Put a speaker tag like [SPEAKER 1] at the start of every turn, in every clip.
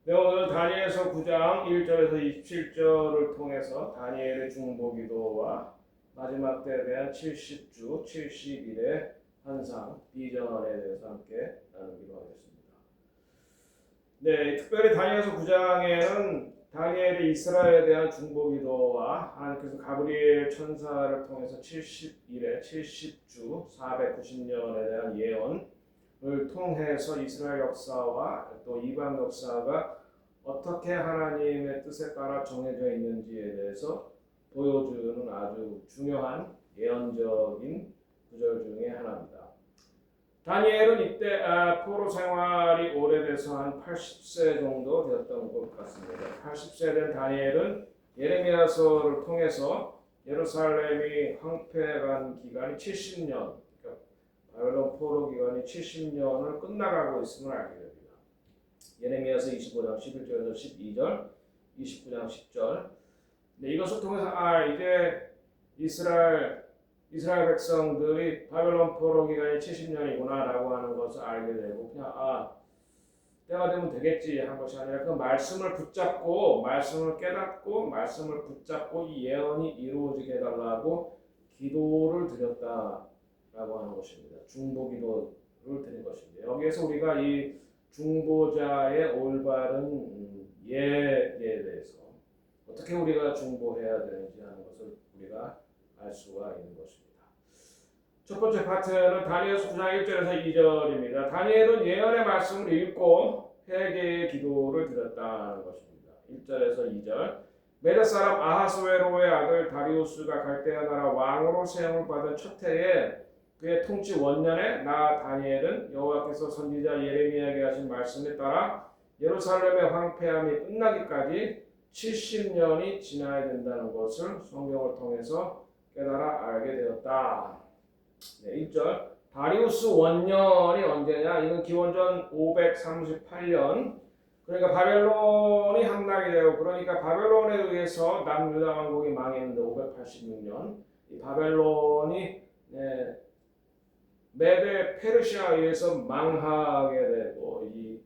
[SPEAKER 1] 네, 오늘 다니엘서 9장 1절에서 27절을 통해서 다니엘의 중보기도와 마지막 때에 대한 70주, 70일의 환상, 비전에 대해서 함께 나누기로 하겠습니다. 네, 특별히 다니엘서 9장에는 다니엘의 이스라엘에 대한 중보기도와 하나님께서 가브리엘 천사를 통해서 70일의 70주, 490년에 대한 예언을 통해서 이스라엘 역사와 또 이방 역사가 어떻게 하나님의 뜻에 따라 정해져 있는지에 대해서 보여주는 아주 중요한 예언적인 구절 중에 하나입니다. 다니엘은 이때 포로 생활이 오래돼서 한 80세 정도 되었던 것 같습니다. 80세 된 다니엘은 예레미야서를 통해서 예루살렘이 황폐한 기간이 70년, 바벨론 포로 기간이 70년을 끝나가고 있음을 알게 됩니다. 예레미야서 25장 11절에서 12절, 29장 10절. 네, 이것을 통해서 이제 이스라엘 백성들이 바벨론 포로 기간이 70년이구나라고 하는 것을 알게 되고 그냥 때가 되면 되겠지 한 것이 아니라 그 말씀을 붙잡고 말씀을 깨닫고 말씀을 붙잡고 이 예언이 이루어지게 해달라고 기도를 드렸다라고 하는 것입니다. 중보기도를 드린 것입니다. 여기에서 우리가 이 중보자의 올바른 예에 대해서 어떻게 우리가 중보해야 되는지 하는 것을 우리가 알 수가 있는 것입니다. 첫 번째 파트는 다니엘서 9장 1절에서 2절입니다. 다니엘은 예언의 말씀을 읽고 회개의 기도를 드렸다는 것입니다. 1절에서 2절. 메대 사람 아하스웨로의 아들 다리우스가 갈대아 나라 왕으로 세움을 받은 첫 해에 그의 통치 원년에 나 다니엘은 여호와께서 선지자 예레미야에게 하신 말씀에 따라 예루살렘의 황폐함이 끝나기까지 70년이 지나야 된다는 것을 성경을 통해서 깨달아 알게 되었다. 네, 1절. 다리우스 원년이 언제냐? 이는 기원전 538년. 그러니까 바벨론이 함락이 되고 그러니까 바벨론에 의해서 남유다 왕국이 망했는데 586년. 이 바벨론이 메데 페르시아에 의해서 망하게 되고 이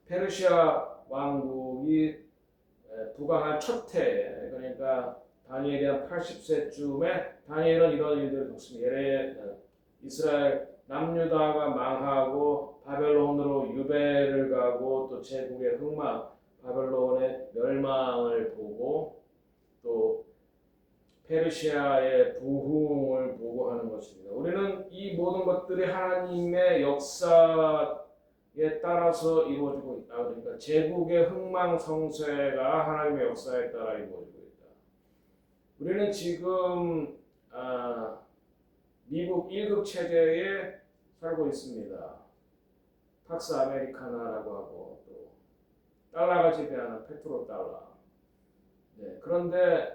[SPEAKER 1] 페르시아 왕국이 부강한 첫 해에 그러니까 다니엘이 한 80세쯤에 다니엘은 이런 일들을 겪습니다. 이스라엘 남유다가 망하고 바벨론으로 유배를 가고 또 제국의 흥망, 바벨론의 멸망을 보고 또 페르시아의 부흥을 보고 하는 것입니다. 우리는 이 모든 것들이 하나님의 역사에 따라서 이루어지고 있다. 그러니까 제국의 흥망성쇠가 하나님의 역사에 따라 이루어지고 있다. 우리는 지금 미국 1급 체제에 살고 있습니다. 팍스 아메리카나라고 하고 또 달러가 지배하는 페트로달러. 네, 그런데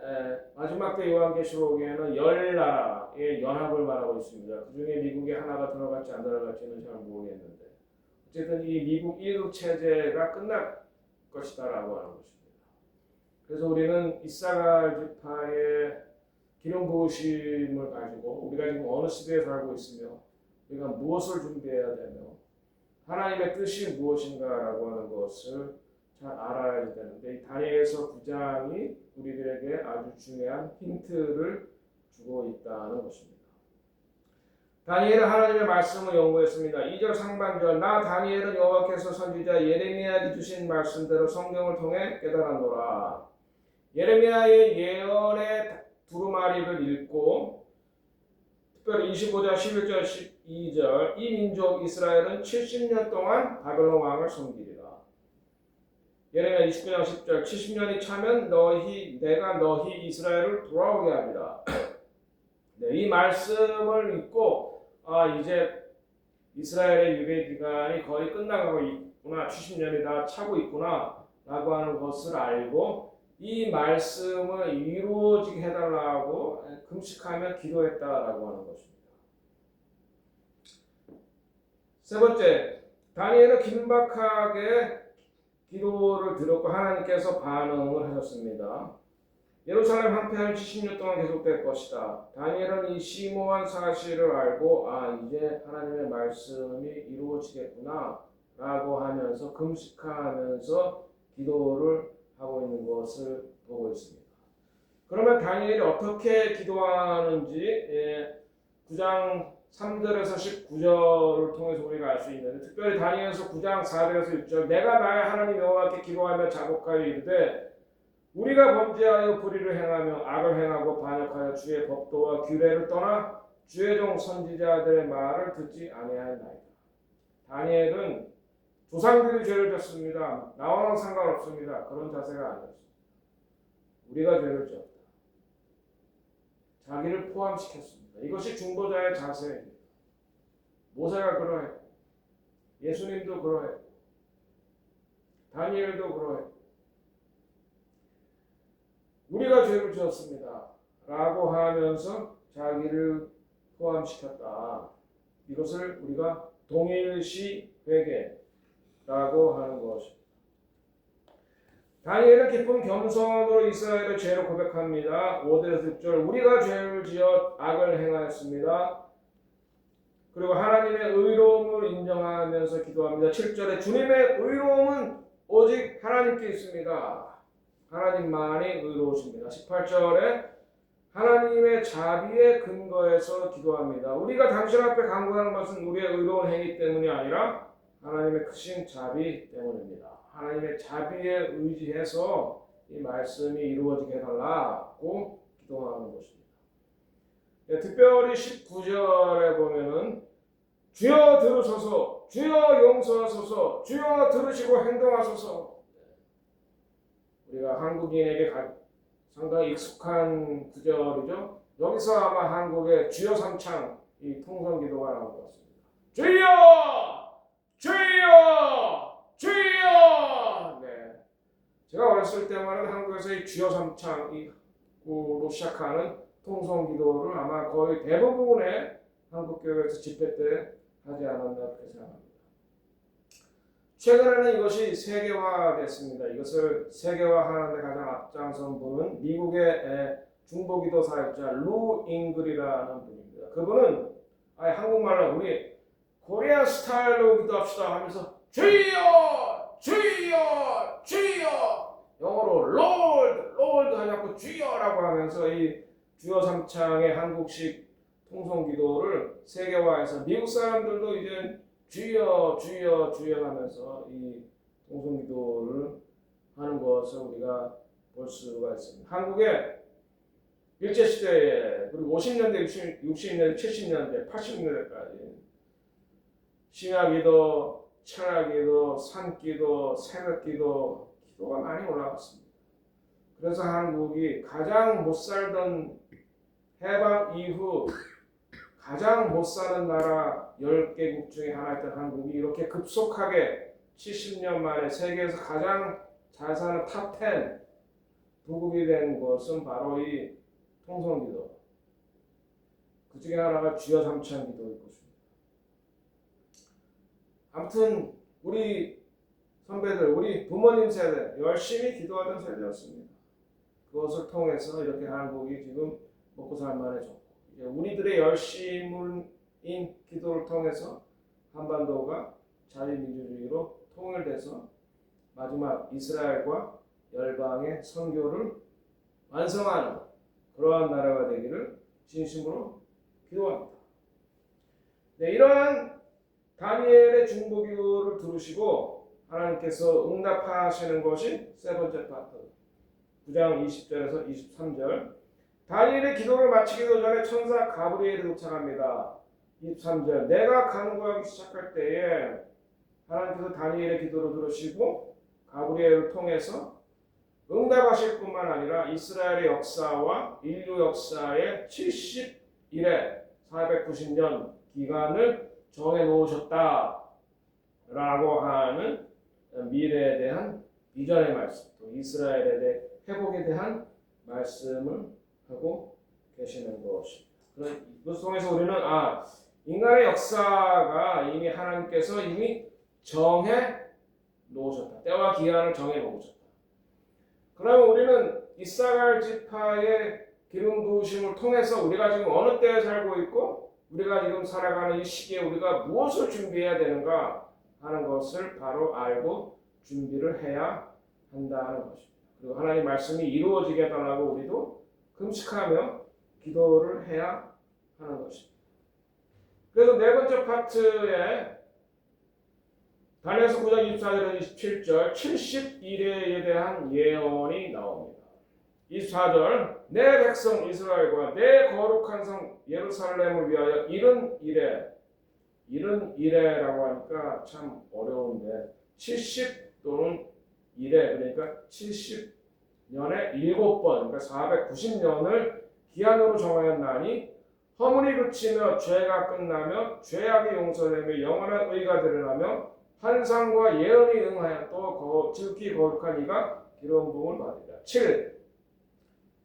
[SPEAKER 1] 마지막 때 요한계시록에는 10나라의 연합을 말하고 있습니다. 그 중에 미국이 하나가 들어갈지 안 들어갈지는 잘 모르겠는데 어쨌든 이 미국 1급 체제가 끝날 것이다라고 하는 것입니다. 그래서 우리는 이사갈 지파의 기름 부으심을 가지고 우리가 지금 어느 시대에 살고 있으며 우리가 무엇을 준비해야 되며 하나님의 뜻이 무엇인가라고 하는 것을 잘 알아야 되는데 이 다니엘서 9장이 우리들에게 아주 중요한 힌트를 주고 있다는 것입니다. 다니엘은 하나님의 말씀을 연구했습니다. 2절 상반절 나 다니엘은 여호와께서 선지자 예레미야에게 주신 말씀대로 성경을 통해 깨달았노라. 예레미야의 예언의 두루마리를 읽고 특별히 25장 11절 12절 이 민족 이스라엘은 70년 동안 바벨론 왕을 섬기리라. 예레미야 29장 10절 70년이 차면 내가 너희 이스라엘을 돌아오게 하리라. 네, 이 말씀을 읽고 이제 이스라엘의 유배 기간이 거의 끝나가고 있구나. 70년이 다 차고 있구나 라고 하는 것을 알고 이 말씀을 이루어지게 해달라고 금식하며 기도했다라고 하는 것입니다. 세 번째, 다니엘은 긴박하게 기도를 드렸고 하나님께서 반응을 하셨습니다. 예루살렘 황폐함이 70년 동안 계속될 것이다. 다니엘은 이 심오한 사실을 알고 이제 하나님의 말씀이 이루어지겠구나 라고 하면서 금식하면서 기도를 하고 있는 것을 보고 있습니다. 그러면 다니엘이 어떻게 기도하는지 9장 3절에서 19절을 통해서 우리가 알 수 있는데, 특별히 다니엘서 9장 4절에서 6절, 내가 나의 하나님 여호와께 기도하며 자복하여 이르되 우리가 범죄하여 불의를 행하며 악을 행하고 반역하여 주의 법도와 규례를 떠나 주의 종 선지자들의 말을 듣지 아니하였나이다. 다니엘은 조상들이 죄를 졌습니다. 나와는 상관없습니다. 그런 자세가 아니었습니다. 우리가 죄를 지었다. 자기를 포함시켰습니다. 이것이 중보자의 자세입니다. 모세가 그러했고, 예수님도 그러했고, 다니엘도 그러했고, 우리가 죄를 지었습니다 라고 하면서 자기를 포함시켰다. 이것을 우리가 동일시 회개라고 하는 것입니다. 다니엘은 깊은 겸손으로 이스라엘의 죄를 고백합니다. 5절에서 6절, 우리가 죄를 지어 악을 행하였습니다. 그리고 하나님의 의로움을 인정하면서 기도합니다. 7절에 주님의 의로움은 오직 하나님께 있습니다. 하나님만이 의로우십니다. 18절에 하나님의 자비의 근거에서 기도합니다. 우리가 당신 앞에 간구하는 것은 우리의 의로운 행위 때문이 아니라 하나님의 크신 자비 때문입니다. 하나님의 자비에 의지해서 이 말씀이 이루어지게 해달라고 기도하는 것입니다. 특별히 19절에 보면은 주여 들으소서, 주여 용서하소서, 주여 들으시고 행동하소서. 우리가 한국인에게 상당히 익숙한 구절이죠. 여기서 아마 한국의 주여 삼창 이 통성 기도가 나온 것 같습니다. 주여! 주여! 주여! 네. 제가 어렸을 때만은 한국에서 이 주여 삼창으로 시작하는 통성 기도를 아마 거의 대부분의 한국교회에서 집회 때 하지 않았나 그렇게 생각합니다. 최근에는 이것이 세계화됐습니다. 이것을 세계화하는 데 가장 앞장선 분은 미국의 중보기도 사역자 루 잉글이라는 분입니다. 그분은 한국말로 우리 코리안 스타일로 기도합시다 하면서 주여! 주여! 주여! 영어로 롤드 하지 않고 주여라고 하면서 이 주여 삼창의 한국식 통성기도를 세계화해서 미국 사람들도 이제 주여 주여 주여 하면서 이 통성기도를 하는 것을 우리가 볼 수가 있습니다. 한국의 일제시대에 그리고 50년대, 60년대, 70년대, 80년대까지 신약기도, 철학기도, 산기도, 새벽기도, 기도가 많이 올라갔습니다. 그래서 한국이 가장 못 살던 해방 이후 가장 못 사는 나라 10개국 중에 하나였던 한국이 이렇게 급속하게 70년 만에 세계에서 가장 잘 사는 탑10 부국이 된 것은 바로 이 통성기도. 그 중에 하나가 주여 삼창 기도일 것입니다. 아무튼 우리 선배들, 우리 부모님 세대 열심히 기도하던 세대였습니다. 그것을 통해서 이렇게 한국이 지금 먹고 살만해졌고, 이제 우리들의 열심인 기도를 통해서 한반도가 자유민주주의로 통일돼서 마지막 이스라엘과 열방의 선교를 완성하는 그러한 나라가 되기를 진심으로 기도합니다. 네, 이러한 다니엘의 중보기도를 들으시고 하나님께서 응답하시는 것이 세 번째 파트 9장 20절에서 23절. 다니엘의 기도를 마치기도 전에 천사 가브리엘이 도착합니다. 23절, 내가 간구하기 시작할 때에 하나님께서 다니엘의 기도를 들으시고 가브리엘을 통해서 응답하실 뿐만 아니라 이스라엘의 역사와 인류 역사의 70일의 490년 기간을 정해놓으셨다라고 하는 미래에 대한 비전의 말씀, 또 이스라엘에 대해 회복에 대한 말씀을 하고 계시는 것입니다. 이것 통해서 우리는 인간의 역사가 이미 하나님께서 이미 정해 놓으셨다. 때와 기한을 정해 놓으셨다. 그러면 우리는 이사갈 지파의 기름 부으심을 통해서 우리가 지금 어느 때에 살고 있고 우리가 지금 살아가는 이 시기에 우리가 무엇을 준비해야 되는가 하는 것을 바로 알고 준비를 해야 한다는 것입니다. 그리고 하나님 말씀이 이루어지게 해달라고 우리도 금식하며 기도를 해야 하는 것입니다. 그래서 네 번째 파트에 다니엘서 9장 24절에서 27절 70일에 대한 예언이 나옵니다. 24절 내 백성 이스라엘과 내 거룩한 성 예루살렘을 위하여 이른 이래라고 하니까 참 어려운데 70 또는 이래 그러니까 70년에 7번 그러니까 490년을 기한으로 정하였나니 허물이 그치며 죄가 끝나며 죄악이 용서되며 영원한 의가 드러나며 환상과 예언이 응하여 또 지극히 거룩한 이가 기름 부음을 받으리라. 7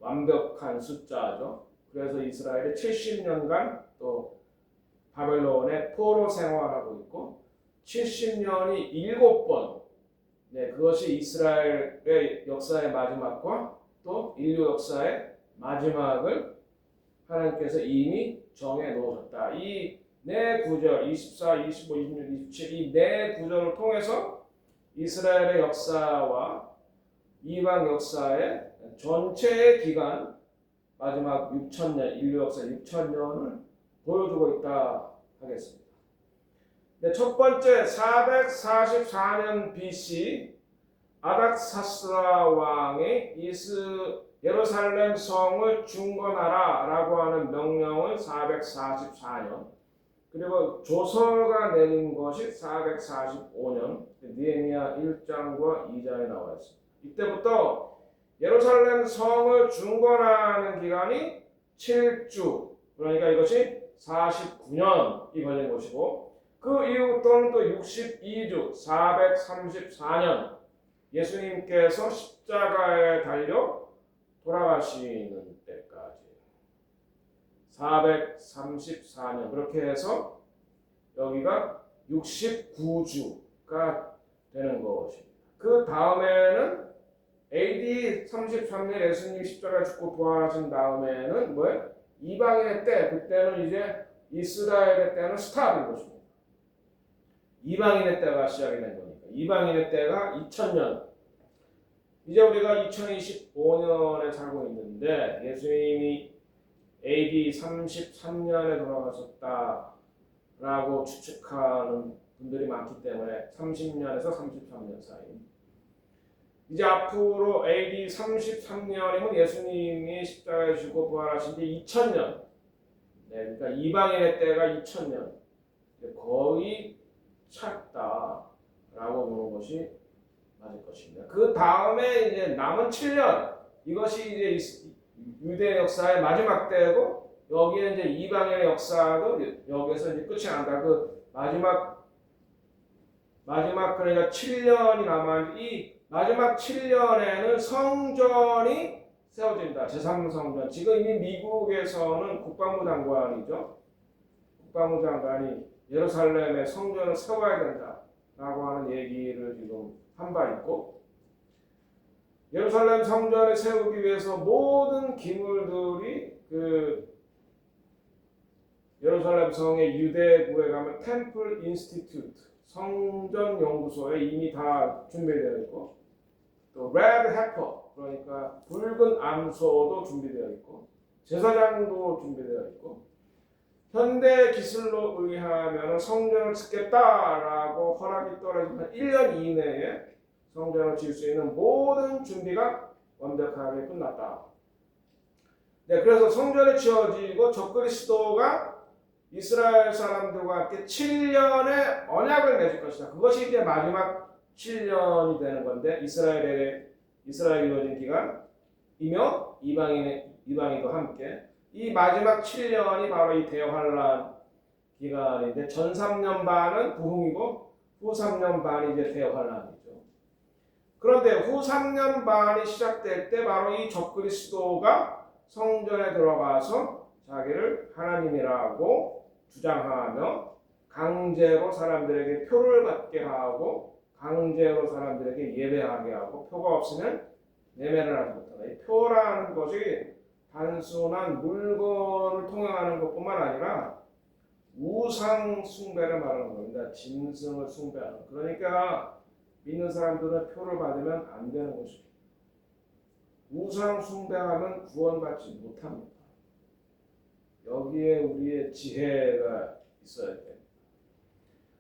[SPEAKER 1] 완벽한 숫자죠. 그래서 이스라엘이 70년간 또 바벨론의 포로 생활하고 있고 70년이 7번 네, 그것이 이스라엘의 역사의 마지막과 또 인류 역사의 마지막을 하나님께서 이미 정해 놓으셨다. 이 네 구절 24, 25, 26, 27 이 네 구절을 통해서 이스라엘의 역사와 이방 역사의 전체의 기간 마지막 6천년 인류 역사 6천년을 보여주고 있다 하겠습니다. 네, 첫 번째 444년 BC 아닥사스라 왕이 예루살렘 성을 중건하라라고 하는 명령을 444년 그리고 조서가 내린 것이 445년 느헤미야 1장과 2장에 나와 있습니다. 이때부터 예루살렘 성을 중건하는 기간이 7주 그러니까 이것이 49년이 걸린 것이고 그 이후부터는 또 62주 434년 예수님께서 십자가에 달려 돌아가시는 때까지 434년 그렇게 해서 여기가 69주가 되는 것입니다. 그 다음에는 AD 33년 예수님이 십자가에 죽고 부활하신 다음에는 뭐예요? 이방인의 때 그때는 이제 이스라엘의 때는 스탑인 것입니다. 이방인의 때가 시작이 된 거니까 이방인의 때가 2000년 이제 우리가 2025년에 살고 있는데 예수님이 AD 33년에 돌아가셨다라고 추측하는 분들이 많기 때문에 30년에서 33년 사이 이제 앞으로 AD 33년이면 예수님이 십자가에 죽고 부활하신 지 2000년 네, 그러니까 이방인의 때가 2000년 거의 찼다라고 보는 것이 맞을 것입니다. 그 다음에 이제 남은 7년 이것이 이제 유대 역사의 마지막 때고 여기에 이제 이방인의 역사도 여기서 이제 끝이 난다. 그 마지막 그러니까 7년이 남아 이 마지막 7년에는 성전이 세워진다. 제3성전. 지금 이미 미국에서는 국방부 장관이죠. 국방부 장관이 예루살렘에 성전을 세워야 된다라고 하는 얘기를 지금 한 바 있고 예루살렘 성전을 세우기 위해서 모든 기물들이 그 예루살렘 성의 유대구에 가면 템플 인스티튜트 성전 연구소에 이미 다 준비되어 있고 또 레드 해퍼 그러니까 붉은 암소도 준비되어 있고 제사장도 준비되어 있고 현대 기술로 의하면 성전을 짓겠다라고 허락이 떨어지면 1년 이내에 성전을 지을 수 있는 모든 준비가 완벽하게 끝났다. 네, 그래서 성전이 지어지고 적그리스도가 이스라엘 사람들과 함께 7년의 언약을 맺을 것이다. 그것이 이제 마지막 7년이 되는 건데 이스라엘이 이루어진 기간이며 이방인도 함께 이 마지막 7년이 바로 이 대환란 기간인데 전 3년 반은 부흥이고 후 3년 반이 이제 대환란이죠. 그런데 후 3년 반이 시작될 때 바로 이 적그리스도가 성전에 들어가서 자기를 하나님이라고 주장하며 강제로 사람들에게 표를 받게 하고 강제로 사람들에게 예배하게 하고 표가 없으면 예배를 하지 못한다. 이 표라는 것이 단순한 물건을 통용하는 것뿐만 아니라 우상 숭배를 말하는 겁니다. 짐승을 숭배하는. 그러니까 믿는 사람들은 표를 받으면 안 되는 것입니다. 우상 숭배하면 구원받지 못합니다. 여기에 우리의 지혜가 있어야 됩니다.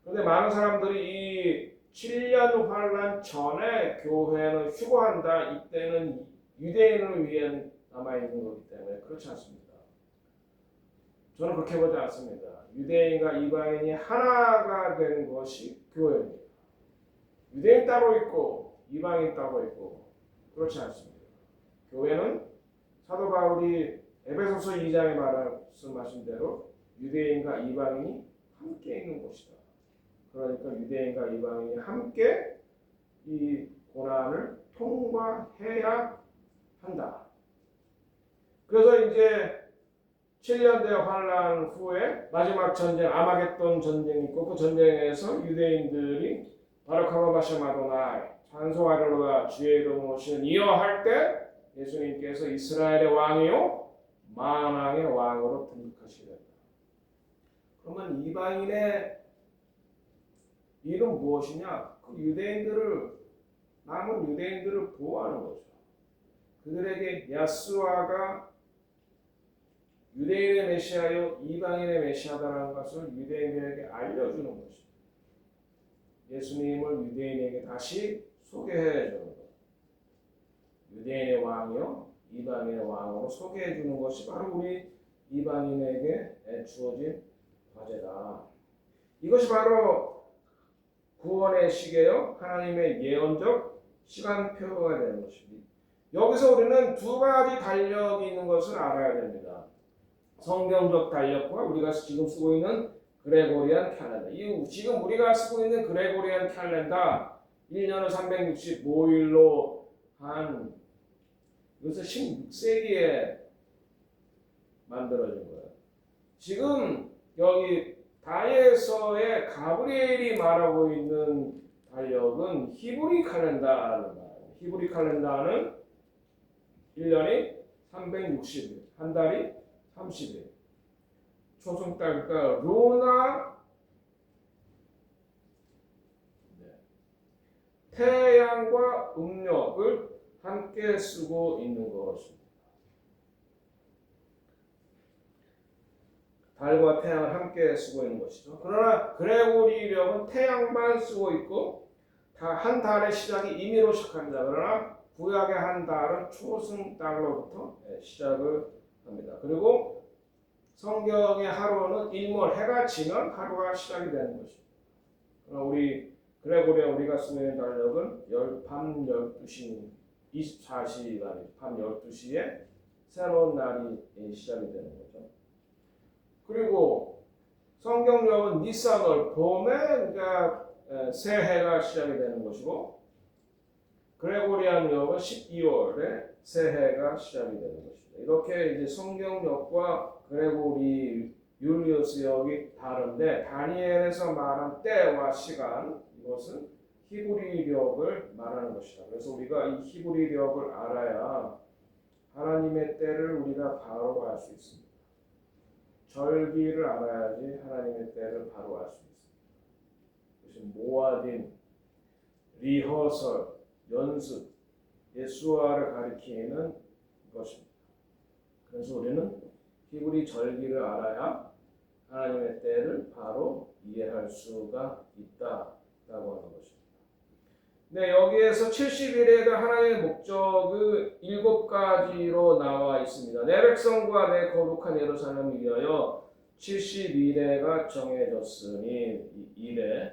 [SPEAKER 1] 그런데 많은 사람들이 이 7년 환란 전에 교회는 휴거한다. 이때는 유대인을 위해 남아있는 거기 때문에 그렇지 않습니다. 저는 그렇게 보지 않습니다. 유대인과 이방인이 하나가 된 것이 교회입니다. 유대인 따로 있고 이방인 따로 있고 그렇지 않습니다. 교회는 사도 바울이 에베소서 2장에 말씀하신 대로 유대인과 이방인이 함께 있는 곳이다. 그러니까 유대인과 이방인이 함께 이 고난을 통과해야 한다. 그래서 이제 7년대 환란 후에 마지막 전쟁 아마겟돈 전쟁이 있고 그 전쟁에서 유대인들이 바룩하고 바샤마도나이 찬송하리로다 주의 이름 오시는 이여 할 때 예수님께서 이스라엘의 왕이요 만왕의 왕으로 등극하시게 된다. 그러면 이방인의 일은 무엇이냐? 그 남은 유대인들을 보호하는 거죠. 그들에게 야스와가 유대인의 메시아요 이방인의 메시아다라는 것을 유대인에게 알려주는 것입니다. 예수님을 유대인에게 다시 소개해 주는 것. 유대인의 왕이요 이방인의 왕으로 소개해 주는 것이 바로 우리 이방인에게 주어진 과제다. 이것이 바로 구원의 시계요 하나님의 예언적 시간표가 되는 것입니다. 여기서 우리는 두 가지 달력이 있는 것을 알아야 됩니다. 성경적 달력과 우리가 지금 쓰고 있는 그레고리안 캘린더. 지금 우리가 쓰고 있는 그레고리안 캘린더 1년을 365일로 한 이것은 16세기에 만들어진 거예요. 지금 여기 다에서의 가브리엘이 말하고 있는 달력은 히브리 칼렌다라는 말이에요. 히브리 칼렌다는 1년이 360일, 한 달이 30일. 초승달, 그러니까 루나 태양과 음력을 함께 쓰고 있는 것입니다. 달과 태양을 함께 쓰고 있는 것이죠. 그러나 그레고리력은 태양만 쓰고 있고 한 달의 시작이 임의로 시작합니다. 그러나 구약의 한 달은 초승달로부터 시작을 합니다. 그리고 성경의 하루는 일몰, 해가 지면 하루가 시작이 되는 것입니다. 그러나 우리 그레고리아 우리가 쓰고 있는 달력은 밤 12시 24시간 밤 12시에 새로운 날이 시작이 되는 거죠. 그리고 성경력은 니산월 봄에 새해가 시작이 되는 것이고 그레고리안력은 12월에 새해가 시작이 되는 것입니다. 이렇게 이제 성경력과 그레고리 율리우스력이 다른데 다니엘에서 말한 때와 시간 이것은 히브리력을 말하는 것이다. 그래서 우리가 이 히브리력을 알아야 하나님의 때를 우리가 바로 알 수 있습니다. 절기를 알아야지 하나님의 때를 바로 알 수 있습니다. 그것이 모아딘, 리허설, 연습, 예수아를 가리키는 것입니다. 그래서 우리는 히브리 절기를 알아야 하나님의 때를 바로 이해할 수가 있다라고 하는 것입니다. 네, 여기에서 70일에 대한 하나님의 목적은 7가지로 나와 있습니다. 내 백성과 내 거룩한 예루살렘을 위하여 70일에가 정해졌으니 이 일에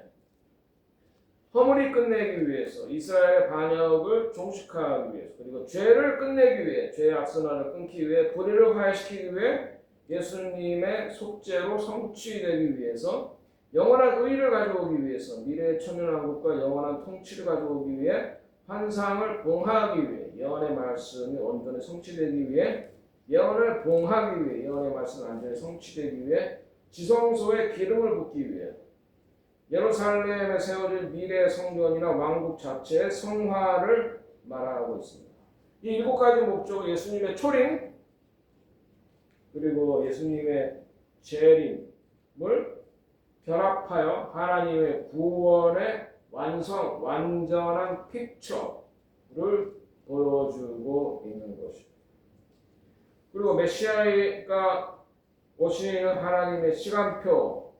[SPEAKER 1] 허물이 끝내기 위해서 이스라엘의 반역을 종식하기 위해서 그리고 죄를 끝내기 위해 죄의 악순환을 끊기 위해 불의를 화해시키기 위해 예수님의 속죄로 성취되기 위해서 영원한 의를 가져오기 위해서 미래의 천연왕국과 영원한 통치를 가져오기 위해 환상을 봉하기 위해 예언의 말씀이 온전히 성취되기 위해 예언을 봉하기 위해 예언의 말씀이 완전히 성취되기 위해 지성소에 기름을 붓기 위해 예루살렘에 세워질 미래의 성전이나 왕국 자체의 성화를 말하고 있습니다. 이 7가지 목적은 예수님의 초림 그리고 예수님의 재림을 결합하여 하나님의 구원의 완전한 픽처를 보여주고 있는 것입니다. 그리고 메시아가 오시는 하나님의 시간표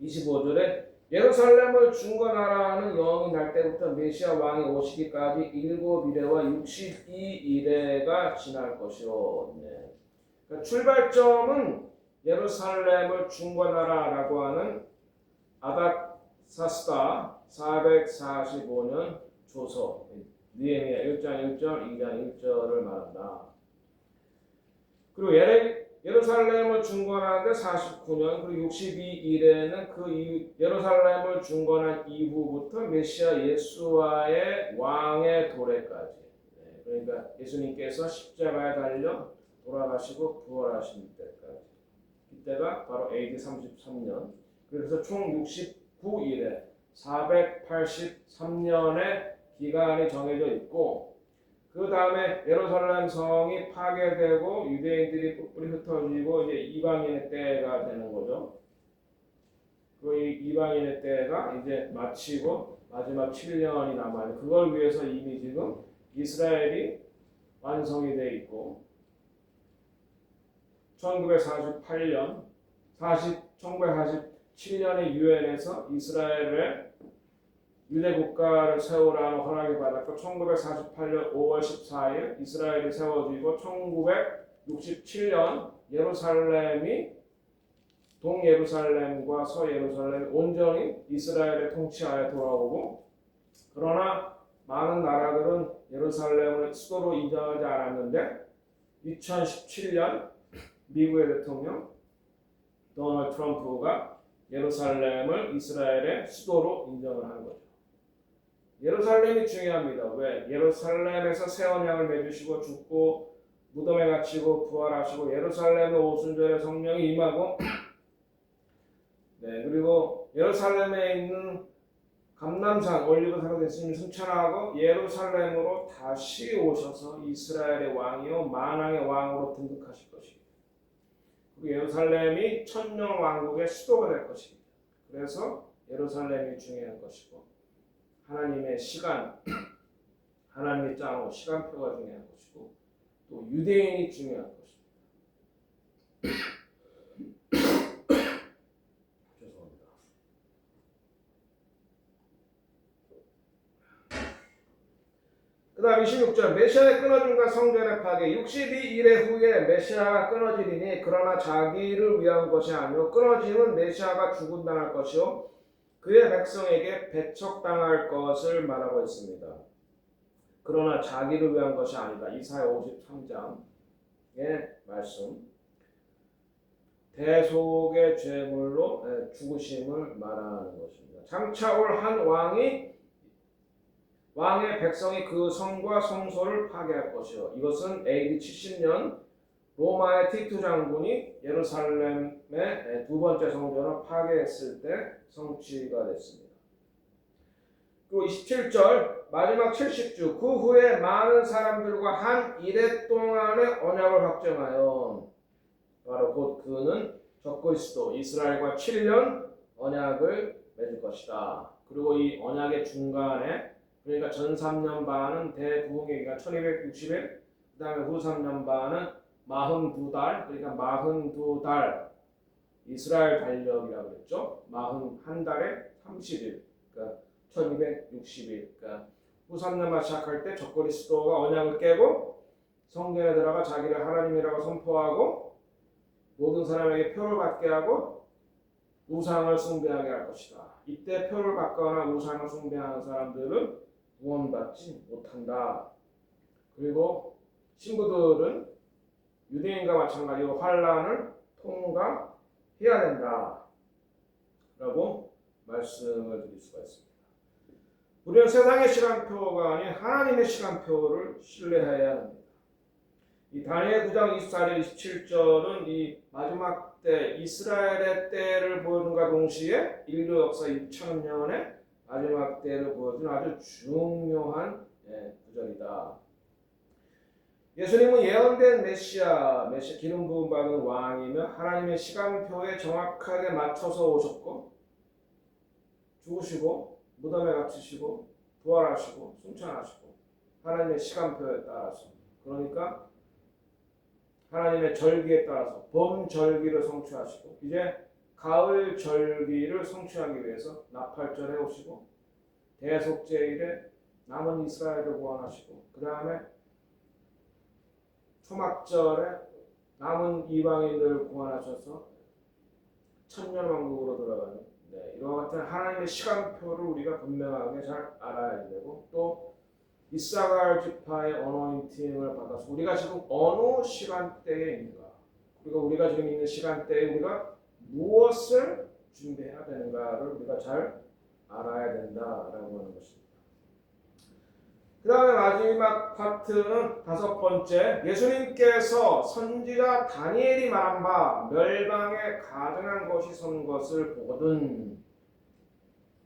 [SPEAKER 1] 25절에 예루살렘을 중건하라는 영이 날 때부터 메시아 왕이 오시기까지 7일에와 62일에가 지날 것이요. 네. 그러니까 출발점은 예루살렘을 중건하라라고 하는 아닥사스다 445년 조서 느헤미야 1장 1절 2장 1절을 말한다. 그리고 예루살렘을 중건하는데 49년 그리고 62일에는 그 예루살렘을 중건한 이후부터 메시아 예수와의 왕의 도래까지. 네, 그러니까 예수님께서 십자가에 달려 돌아가시고 부활하신 때까지. 이때가 바로 AD 33년. 그래서 총 69일에 483년의 기간이 정해져 있고 그 다음에 예루살렘 성이 파괴되고 유대인들이 뿔뿔이 흩어지고 이제 이방인의 때가 되는 거죠. 그 이방인의 때가 이제 마치고 마지막 7년이 남아요. 그걸 위해서 이미 지금 이스라엘이 완성이 돼 있고 1947년에 유엔에서 이스라엘의 유대 국가를 세우라는 허락을 받았고 1948년 5월 14일 이스라엘이 세워지고 1967년 예루살렘이 동예루살렘과 서예루살렘이 온전히 이스라엘의 통치하에 돌아오고 그러나 많은 나라들은 예루살렘을 수도로 인정하지 않았는데 2017년 미국의 대통령 도널드 트럼프가 예루살렘을 이스라엘의 수도로 인정을 한 거죠. 예루살렘이 중요합니다. 왜? 예루살렘에서 새 언약을 맺으시고 죽고 무덤에 갇히고 부활하시고 예루살렘의 오순절에 성령이 임하고 네, 그리고 예루살렘에 있는 감람산 올리브산에서 예수님을 승천하고 예루살렘으로 다시 오셔서 이스라엘의 왕이요 만왕의 왕으로 등극하실 것입니다. 그리고 예루살렘이 천년 왕국의 수도가 될 것입니다. 그래서 예루살렘이 중요한 것이고 하나님의 시간, 하나님의 짜놓은 시간표가 중요한 것이고 또 유대인이 중요한 것입니다. 죄송합니다. 그 다음 26절 메시아의 끊어짐과 성전의 파괴 62일의 후에 메시아가 끊어지리니 그러나 자기를 위한 것이 아니요 끊어짐은 메시아가 죽음당할 것이요 그의 백성에게 배척당할 것을 말하고 있습니다. 그러나 자기를 위한 것이 아니다. 이사야 53장의 말씀. 대속의 제물로 죽으심을 말하는 것입니다. 장차 올 한 왕의 백성이 그 성과 성소를 파괴할 것이요. 이것은 AD 70년 로마의 티투 장군이 예루살렘의 두 번째 성전을 파괴했을 때 성취가 됐습니다. 그리고 27절 마지막 70주 그 후에 많은 사람들과 한 이레 동안의 언약을 확정하여 바로 곧 그는 적그리스도 이스라엘과 7년 언약을 맺을 것이다. 그리고 이 언약의 중간에 그러니까 전 3년 반은 대부흥의 기간 1260일 그 다음에 후 3년 반은 42달 그러니까 42달 이스라엘 달력이라고 그랬죠. 41달에 30일 그러니까 1260일 그러니까 후 3년만 시작할 때 적그리스도가 언약을 깨고 성전에 들어가 자기를 하나님이라고 선포하고 모든 사람에게 표를 받게 하고 우상을 숭배하게 할 것이다. 이때 표를 받거나 우상을 숭배하는 사람들은 구원받지 못한다. 그리고 신부들은 유대인과 마찬가지로 환란을 통과해야 된다. 라고 말씀을 드릴 수가 있습니다. 우리는 세상의 시간표가 아닌 하나님의 시간표를 신뢰해야 합니다. 이 다니엘 9장 24절 27절은 이 마지막 때 이스라엘의 때를 보여준과 동시에 인류 역사 2000년의 마지막 때를 보여준 아주 중요한 구절이다. 예수님은 예언된 메시아 기름 부음 받은 왕이며 하나님의 시간표에 정확하게 맞춰서 오셨고 죽으시고 무덤에 갇히시고 부활하시고 승천하시고 하나님의 시간표에 따라서 그러니까 하나님의 절기에 따라서 봄 절기를 성취하시고 이제 가을 절기를 성취하기 위해서 나팔절에 오시고 대속제일에 남은 이스라엘을 구원하시고 그 다음에 초막절에 남은 이방인들을 구원하셔서 천년왕국으로 들어가는 이와 같은 하나님의 시간표를 우리가 분명하게 잘 알아야 되고 또 이사갈 지파의 어노인팅을 받아서 우리가 지금 어느 시간대에 있는가 그리고 우리가 지금 있는 시간대에 우리가 무엇을 준비해야 되는가를 우리가 잘 알아야 된다라고 하는 것입니다. 그 다음에 마지막 파트는 다섯 번째, 예수님께서 선지자 다니엘이 말한 바 멸망에 가증한 것이 선 것을 보거든.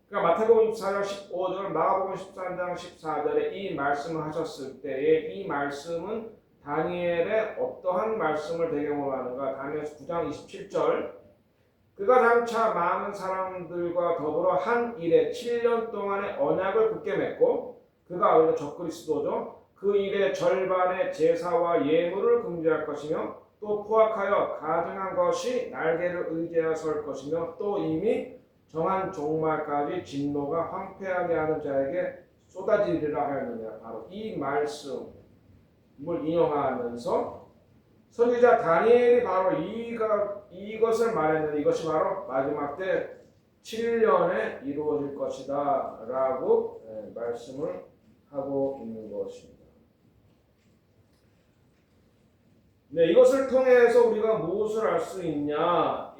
[SPEAKER 1] 그러니까 마태복음 24장 15절, 마가복음 13장 14절에 이 말씀을 하셨을 때에 이 말씀은 다니엘의 어떠한 말씀을 배경으로 하는가? 다니엘 9장 27절, 그가 장차 많은 사람들과 더불어 한 일에 7년 동안의 언약을 굳게 맺고 그가 오히려 적그리스도죠. 그 일의 절반의 제사와 예물을 금지할 것이며 또 포악하여 가증한 것이 날개를 의지하여 설 것이며 또 이미 정한 종말까지 진노가 황폐하게 하는 자에게 쏟아지리라 하였느니라. 바로 이 말씀을 인용하면서 선지자 다니엘이 바로 이것을 말했는데 이것이 바로 마지막 때 7년에 이루어질 것이다 라고 말씀을 하고 있는 것입니다. 이것을 통해서 우리가 무엇을 알 수 있냐?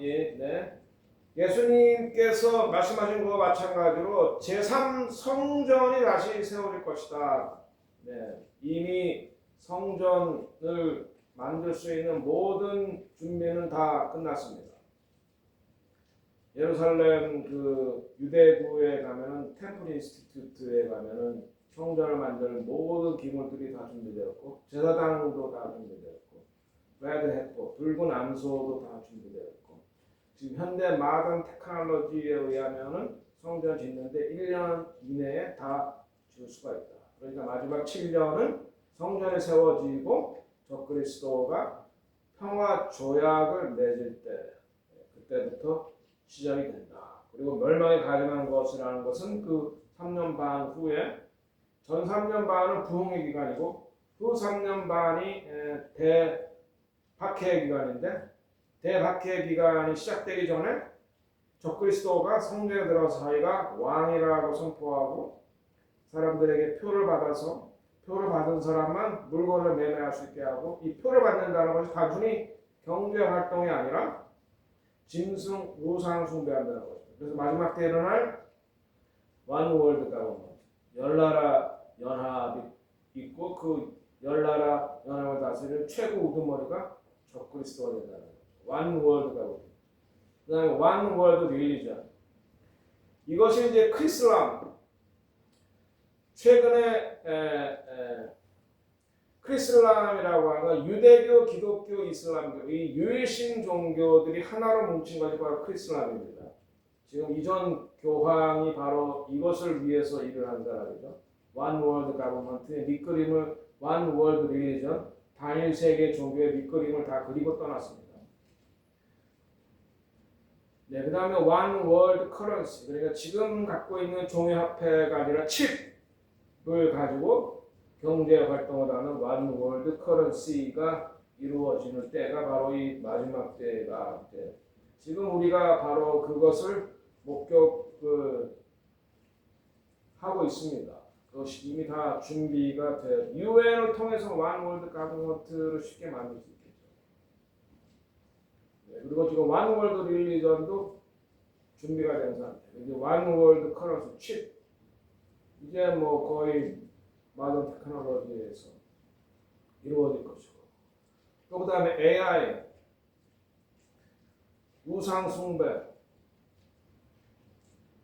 [SPEAKER 1] 예수님께서 말씀하신 것과 마찬가지로 제3성전이 다시 세워질 것이다. 이미 성전을 만들 수 있는 모든 준비는 다 끝났습니다. 예루살렘 그 유대구에 가면은 템플 인스티튜트에 가면은 성전을 만드는 모든 기물들이 다 준비되었고 제사장도 다 준비되었고 레드 해퍼 붉은 암소도 다 준비되었고 지금 현대 마든 테크놀로지에 의하면은 성전 짓는데 1년 이내에 다 지을 수가 있다. 그러니까 마지막 7년은 성전이 세워지고 적그리스도가 평화 조약을 맺을 때 그때부터 시작이 된다. 그리고 멸망에 가증한 것이라는 것은 그 3년 반 후에 전 3년 반은 부흥의 기간이고 후 3년 반이 대박해의 기간인데 대박해의 기간이 시작되기 전에 적그리스도가 성전에 들어서 자기가 왕이라고 선포하고 사람들에게 표를 받아서 표를 받은 사람만 물건을 매매할 수 있게 하고 이 표를 받는다는 것이 단순히 경제 활동이 아니라 짐승 우상 숭배한다는 거죠. 그래서 마지막 때 일어날 원 월드 가버먼트 열나라 연합이 있고 그 열나라 연합을 다스리는 최고 우두머리가 적그리스도가 된다는 거죠. 원 월드 가버먼트. 그다음에 원 월드 릴리전. 이것이 이제 크리슬람. 최근에 크리슬람이라고 하는 건 유대교, 기독교, 이슬람교 이 유일신 종교들이 하나로 뭉친 것이 바로 크리슬람입니다. 지금 이전 교황이 바로 이것을 위해서 일을 한 사람이죠. One World Government의 밑그림을 One World Religion, 단일 세계 종교의 밑그림을 다 그리고 떠났습니다. 그 다음에 One World Currency, 그러니까 지금 갖고 있는 종이화폐가 아니라 칩을 가지고 경제 활동을 하는 One World Currency가 이루어지는 때가 바로 이 마지막 때가 지금 우리가 바로 그것을 하고 있습니다. 그것이 이미 다 준비가 돼 UN을 통해서 One World Government를 쉽게 만들 수 있겠죠. 그리고 지금 One World Religion도 준비가 된 상태. 이제 One World Currency 칩 이제 뭐 거의 모던 테크놀로지에서 이루어질 것이고 또 그 다음에 AI 우상 숭배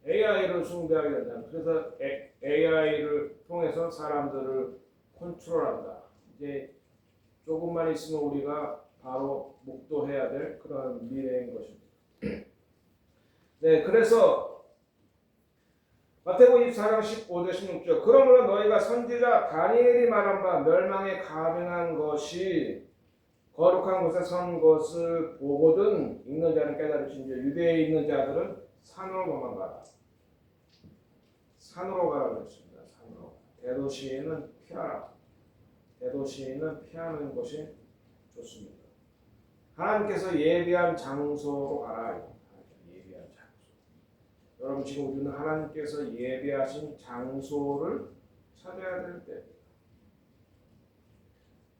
[SPEAKER 1] AI를 숭배하게 된다. 그래서 AI를 통해서 사람들을 컨트롤한다. 이제 조금만 있으면 우리가 바로 목도해야 될 그런 미래인 것입니다. 그래서 마태복음 24장 15절 16절 그러므로 너희가 선지자 다니엘이 말한 바 멸망에 가증한 것이 거룩한 곳에 선 것을 보거든 읽는 자는 깨달으신지라. 유대에 있는 자들은 산으로 도망가라. 산으로 가라 그랬습니다. 산으로. 대도시에는 피하라. 대도시에는 피하는 것이 좋습니다. 하나님께서 예비한 장소로 가라. 예비한 장소. 여러분 지금 우리는 하나님께서 예비하신 장소를 찾아야 될 때입니다.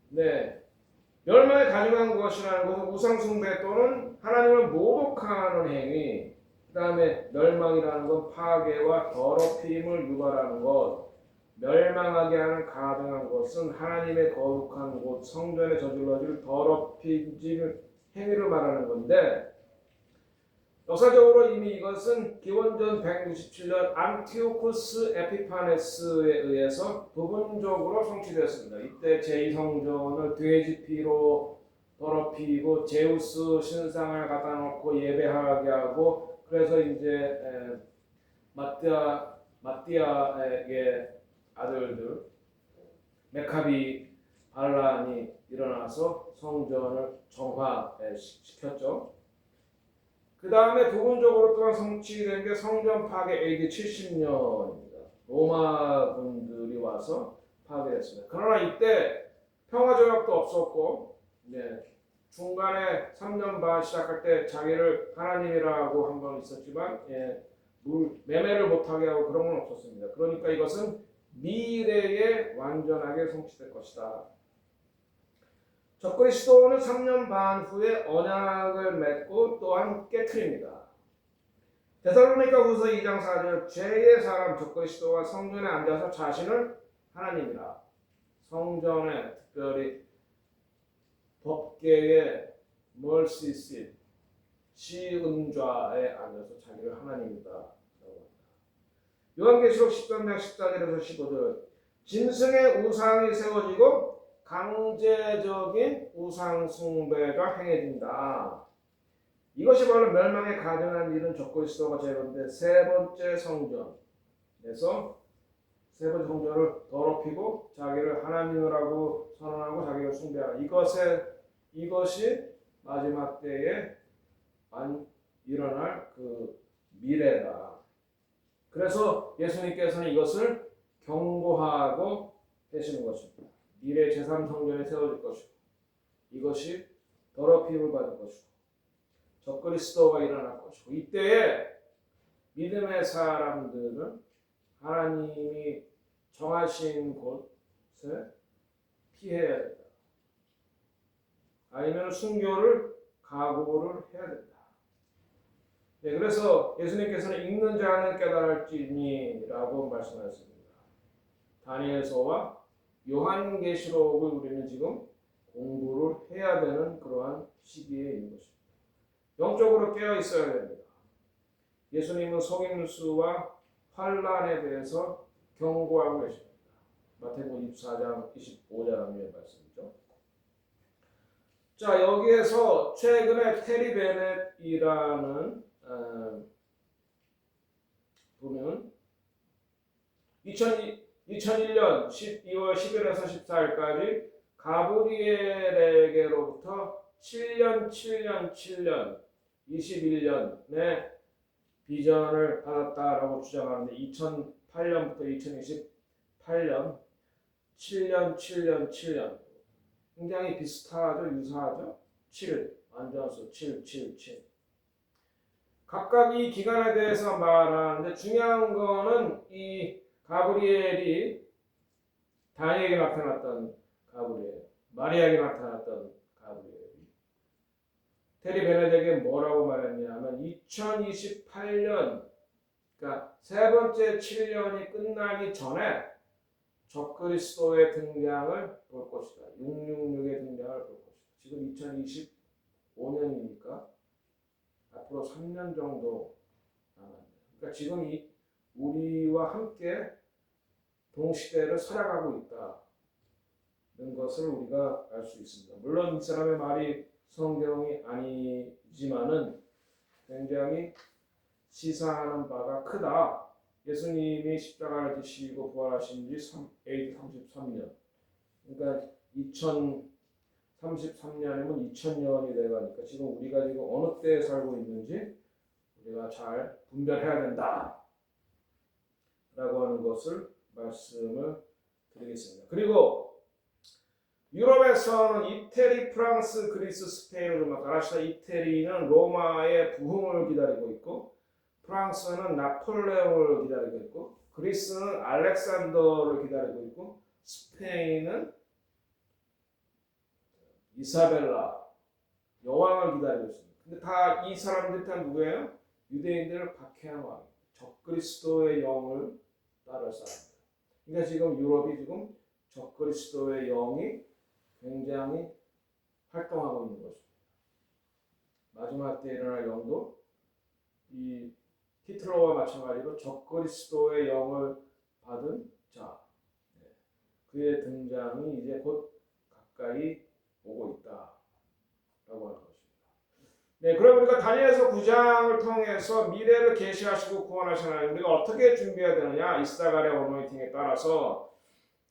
[SPEAKER 1] 네. 멸망에 가증한 것이라는 것은 우상숭배 또는 하나님을 모독하는 행위, 그 다음에 멸망이라는 건 파괴와 더럽힘을 유발하는 것, 멸망하게 하는 가증한 것은 하나님의 거룩한 곳, 성전에 저질러질 더럽힘 행위를 말하는 건데, 역사적으로 이미 이것은 기원전 167년 안티오쿠스 에피파네스에 의해서 부분적으로 성취되었습니다. 이때 제2성전을 돼지 피로 더럽히고 제우스 신상을 갖다 놓고 예배하게 하고 그래서 이제 마띠아의 아들들 메카비 반란이 일어나서 성전을 정화시켰죠. 그 다음에 부분적으로 또한 성취된 게 성전 파괴 AD 70년입니다. 로마 군들이 와서 파괴했습니다. 그러나 이때 평화조약도 없었고, 중간에 3년 반 시작할 때 자기를 하나님이라고 한 번 있었지만, 매매를 못하게 하고 그런 건 없었습니다. 그러니까 이것은 미래에 완전하게 성취될 것이다. 적그리스도는 3년 반 후에 언약을 맺고 또한 깨트립니다. 데살로니가후서 2장 4절 죄의 사람 적그리스도가 성전에 앉아서 자신을 하나님이라 성전에 특별히 법계의 멀시시 시은좌에 앉아서 자기를 하나님이다 라고 합니다. 요한계시록 13장 14절에서 15절 짐승의 우상이 세워지고 강제적인 우상 숭배가 행해진다. 이것이 바로 멸망에 가증한 일은 적그리스도가 제로인데 세 번째 성전에서 세 번째 성전을 더럽히고 자기를 하나님이라고 선언하고 자기를 숭배하라. 이것이 마지막 때에 일어날 그 미래다. 그래서 예수님께서는 이것을 경고하고 계시는 것입니다. 미래 제3성전에 세워질 것이고 이것이 더럽힘을 받을 것이고 적그리스도가 일어날 것이고 이때에 믿음의 사람들은 하나님이 정하신 곳에 피해야 된다. 아니면 순교를 각오를 해야 된다. 그래서 예수님께서는 읽는 자는 깨달을지니라고 말씀하셨습니다. 다니엘서와 요한계시록을 우리는 지금 공부를 해야 되는 그러한 시기에 있는 것입니다. 영적으로 깨어 있어야 됩니다. 예수님은 속임수와 환란에 대해서 경고하고 계십니다. 마태복음 24장 25절의 말씀이죠. 자, 여기에서 최근에 테리 베넷이라는 분은 2001년 12월 10일에서 14일까지 가브리엘에게로부터 7년 21년의 비전을 받았다라고 주장하는데 2008년부터 2028년 7년 굉장히 비슷하죠? 유사하죠? 7 완전수 7 각각 이 기간에 대해서 말하는데 중요한 거는 이 가브리엘이 다니엘에게 나타났던 가브리엘, 마리아에게 나타났던 가브리엘이 테리 베넷에게 뭐라고 말했냐면 2028년, 그러니까 세 번째 7년이 끝나기 전에 적그리스도의 등장을 볼 것이다. 666의 등장을 볼 것이다. 지금 2025년이니까 앞으로 3년 정도 남았네요. 그러니까 지금 우리와 함께 동시대를 살아가고 있다는 것을 우리가 알 수 있습니다. 물론 이 사람의 말이 성경이 아니지만은 굉장히 시사하는 바가 크다 예수님이 십자가를 지시고 부활하신 지 AD 33년. 그러니까 2033년이면 2000년이 돼가니까 지금 우리가 지금 어느 때에 살고 있는지 우리가 잘 분별해야 된다. 라고 하는 것을 말씀을 드리겠습니다. 그리고 유럽에서는 이태리, 프랑스, 그리스, 스페인을 아시다. 이태리는 로마의 부흥을 기다리고 있고, 프랑스는 나폴레옹을 기다리고 있고, 그리스는 알렉산더를 기다리고 있고, 스페인은 이사벨라 여왕을 기다리고 있습니다. 근데 다 이 사람들 다 누구예요? 유대인들을 박해한 왕, 적그리스도의 영을 따를 사람들. 그러니까 지금 유럽이 지금 적그리스도의 영이 굉장히 활동하고 있는 것입니다. 마지막 때 일어날 영도 이 히틀러와 마찬가지로 적그리스도의 영을 받은 자, 그의 등장이 이제 곧 가까이 오고 있다라고 하는 것입니다. 네, 그럼 우리가 다니엘서 9장을 통해서 미래를 계시하시고 구원하신 하나님, 우리가 어떻게 준비해야 되느냐? 이사갈의 어노인팅에 따라서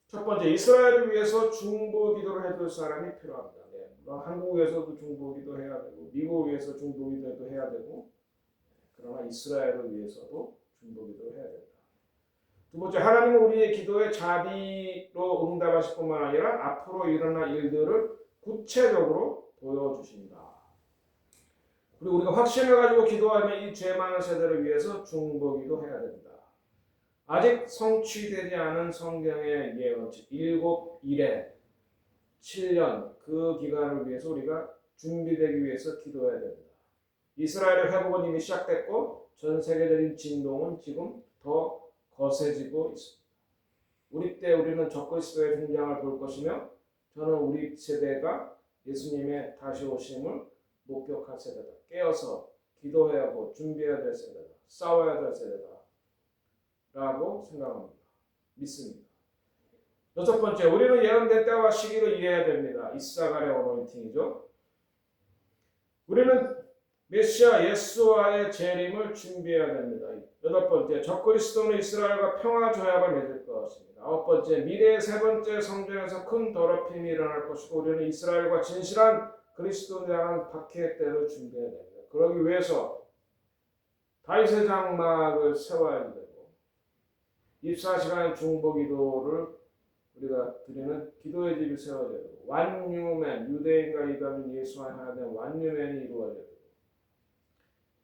[SPEAKER 1] 첫 번째, 이스라엘을 위해서 중보 기도를 해줄 사람이 필요합니다. 네, 한국에서도 중보 기도 해야 되고, 미국을 위해서 중보 기도도 해야 되고, 그러나 이스라엘을 위해서도 중보 기도를 해야 된다. 두 번째, 하나님은 우리의 기도에 자비로 응답하실 뿐만 아니라 앞으로 일어날 일들을 구체적으로 보여주신다. 그리고 우리가 확신을 가지고 기도하면 이 죄 많은 세대를 위해서 중보 기도해야 된다. 아직 성취되지 않은 성경의 예언, 즉 7일에 7년 그 기간을 위해서 우리가 준비되기 위해서 기도해야 됩니다. 이스라엘의 회복은 이미 시작됐고 전 세계적인 진동은 지금 더 거세지고 있습니다. 우리 때 우리는 적그리스도의 등장을 볼 것이며 저는 우리 세대가 예수님의 다시 오심을 목격할 세대다. 깨어서 기도해야 하고 준비해야 될 세대다. 싸워야 될 세대다. 라고 생각합니다. 믿습니다. 여섯 번째, 우리는 예언된 때와 시기를 이해해야 됩니다. 이사갈의 어노인팅이죠. 우리는 메시아 예수와의 재림을 준비해야 됩니다. 여덟 번째, 적그리스도는 이스라엘과 평화 조약을 맺을 것입니다. 아홉 번째, 미래의 세 번째 성전에서 큰 더럽힘이 일어날 것이고 우리는 이스라엘과 진실한 그리스도에 대한 박해의 때를 준비해야 됩니다. 그러기 위해서 다윗의 장막을 세워야 되고 24시간 중보기도를 우리가 드리는 기도의 집을 세워야 되고 완유맨, 유대인과 이방인 예수와 하나 된 완유맨이 이루어져야 되고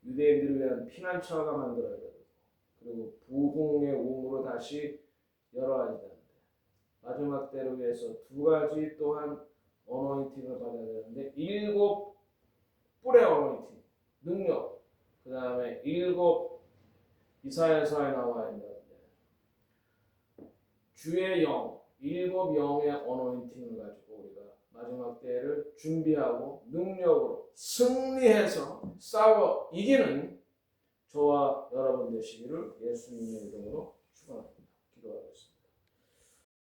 [SPEAKER 1] 유대인들을 위한 피난처가 만들어야 되고 그리고 부흥의 우물로 다시 열어야 되는데 마지막 때를 위해서 두 가지 또한 어노인팅을 받아야 되는데 7 뿔의 어노인팅, 능력, 그 다음에 7 이사야서에 나와 있는 주의 영, 7 영의 어노인팅을 가지고 우리가 마지막 때를 준비하고 능력으로 승리해서 싸워 이기는 저와 여러분 되시기를 예수님의 이름으로 축원합니다. 기도하겠습니다.